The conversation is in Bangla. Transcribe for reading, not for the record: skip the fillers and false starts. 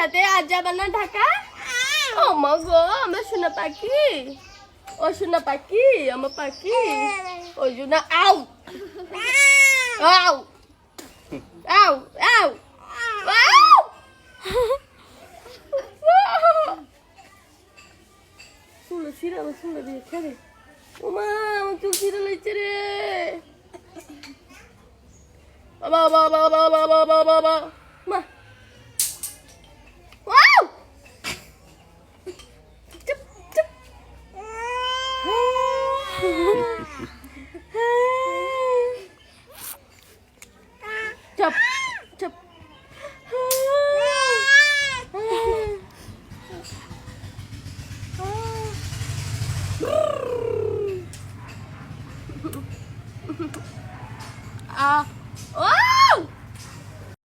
ঢাকাতে আজ যাবেন না ঢাকা? ও মা গো আমার সোনা পাখি, ও সোনা পাখি, আমার পাখি ওই জন্য আউ আউ আউ আউ আউ শুনলো ছিঁড়ে আমার শুনলো দিয়ে খেলে ও মা আমার চুল ছিঁড়ে লাগছে রে বাবা বাবা বাবা বাবা বাবা মা ওয়াও চুপ চুপ চুপ চুপ 아, 와!